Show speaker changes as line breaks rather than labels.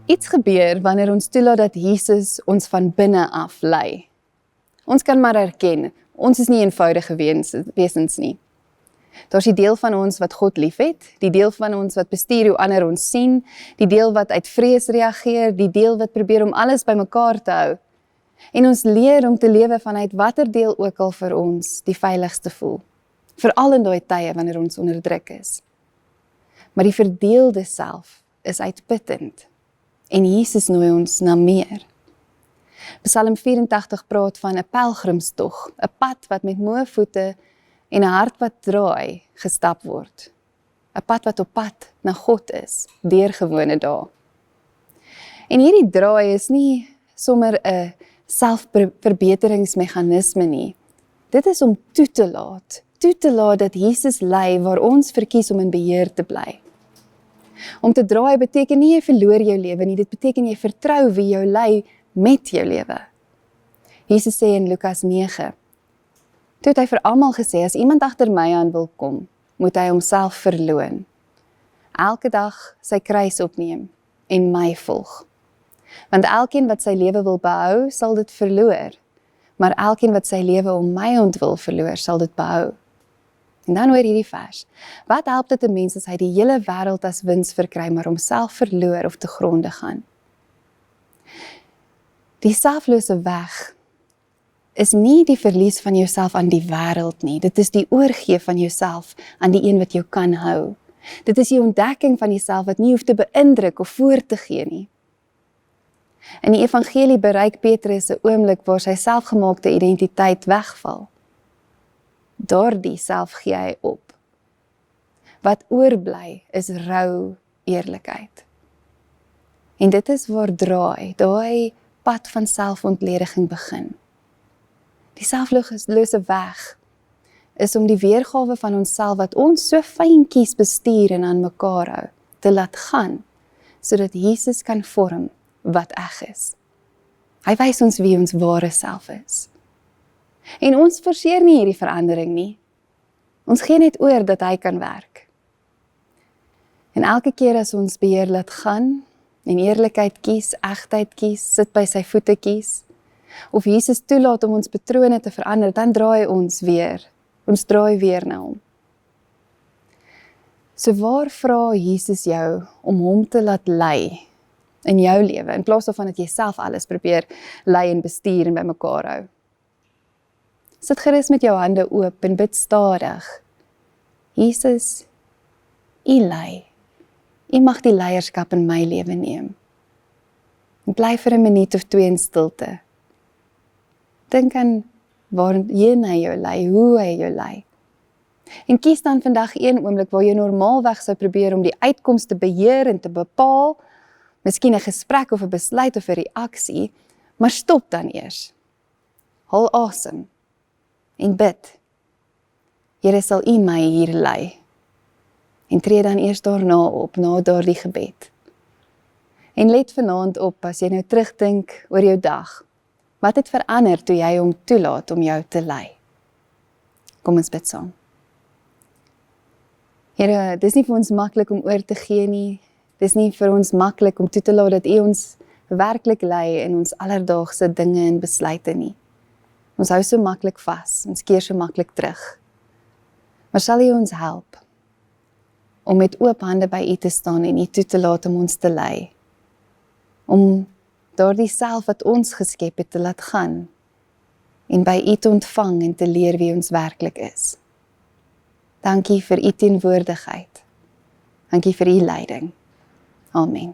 Iets gebeur wanneer ons toelaat dat Jesus ons van binne af lei. Ons kan maar erken, ons is nie eenvoudige wesens nie. Daar's die deel van ons wat God liefhet, die deel van ons wat bestuur hoe ander ons sien, die deel wat uit vrees reageer, die deel wat probeer om alles bymekaar te hou. En ons leer om te lewe vanuit watter deel ook al vir ons die veiligste voel. Veral in daai tye wanneer ons onder druk is. Maar die verdeelde self is uitputtend. En Jesus nooi ons na meer. Psalm 84 praat van 'n pelgrimstog, 'n pad wat met moe voete en 'n hart wat draai gestap word. 'n Pad wat op pad na God is, deur gewone dae. En hierdie draai is nie sommer 'n selfverbeteringsmeganisme nie. Dit is om toe te laat dat Jesus lei waar ons verkies om in beheer te bly. Om te draai beteken nie jy verloor jou lewe nie, dit beteken jy vertrou wie jou lei met jou lewe. Jesus sê in Lukas 9, toe het hy vir almal gesê, as iemand agter my aan wil kom, moet hy homself verloon. Elke dag sy kruis opneem en my volg. Want elkeen wat sy lewe wil behou, sal dit verloor. Maar elkeen wat sy lewe om my ontwil verloor, sal dit behou. En dan hoor hierdie vers. Wat help dit 'n mens as hy die hele wêreld as wins verkry, maar homself verloor of te gronde gaan? Die selflose weg is nie die verlies van jouself aan die wêreld nie. Dit is die oorgee van jouself aan die een wat jou kan hou. Dit is die ontdekking van jouself wat nie hoef te beïndruk of voor te gee nie. In die evangelie bereik Petrus 'n oomblik waar sy selfgemaakte identiteit wegval. Daardie self gee hy op. Wat oorbly is rou eerlikheid. En dit is waar daai pad van selfontlediging begin. Die selflose weg is om die weergawe van onsself wat ons so fynkies bestuur en aan mekaar hou, te laat gaan, sodat Jesus kan vorm wat eg is. Hy wys ons wie ons ware self is. En ons forceer nie hierdie verandering nie. Ons gee net oor dat hy kan werk. En elke keer as ons beheer laat gaan, en eerlikheid kies, egtheid kies, sit by sy voete kies, of Jesus toelaat om ons patrone te verander, dan draai ons draai weer na hom. So waar vra Jesus jou om hom te laat lei in jou lewe, in plaas daarvan dat jy self alles probeer lei en bestuur en bymekaar hou? Sit gerus met jou hande oop en bid stadig. Jesus, U lei. U mag die leierskap in my lewe neem. En bly vir 'n minuut of 2 in stilte. Dink aan waarheen hy jou lei, hoe hy jou lei. En kies dan vandag een oomblik waar jy normaalweg sou probeer om die uitkoms te beheer en te bepaal, miskien 'n gesprek of 'n besluit of 'n reaksie, maar stop dan eers. Haal asem en bid. Here, sal U my hier lei? En tree dan eers daarna op, na daardie gebed. En let vanaand op, as jy nou terugdink oor jou dag, wat het verander toe jy hom toelaat om jou te lei? Kom ons bid saam. Here, dis nie vir ons maklik om oor te gee nie, dis nie vir ons maklik om toe te laat dat U ons werklik lei in ons alledaagse dinge en besluite nie. Ons hou so maklik vas, ons keer so maklik terug. Maar sal U ons help om met oop hande by U te staan en U toe te laat om ons te lei, om daardie self wat ons geskep het te laat gaan, en by U te ontvang en te leer wie ons werklik is. Dankie vir U teenwoordigheid. Dankie vir U leiding. Amen.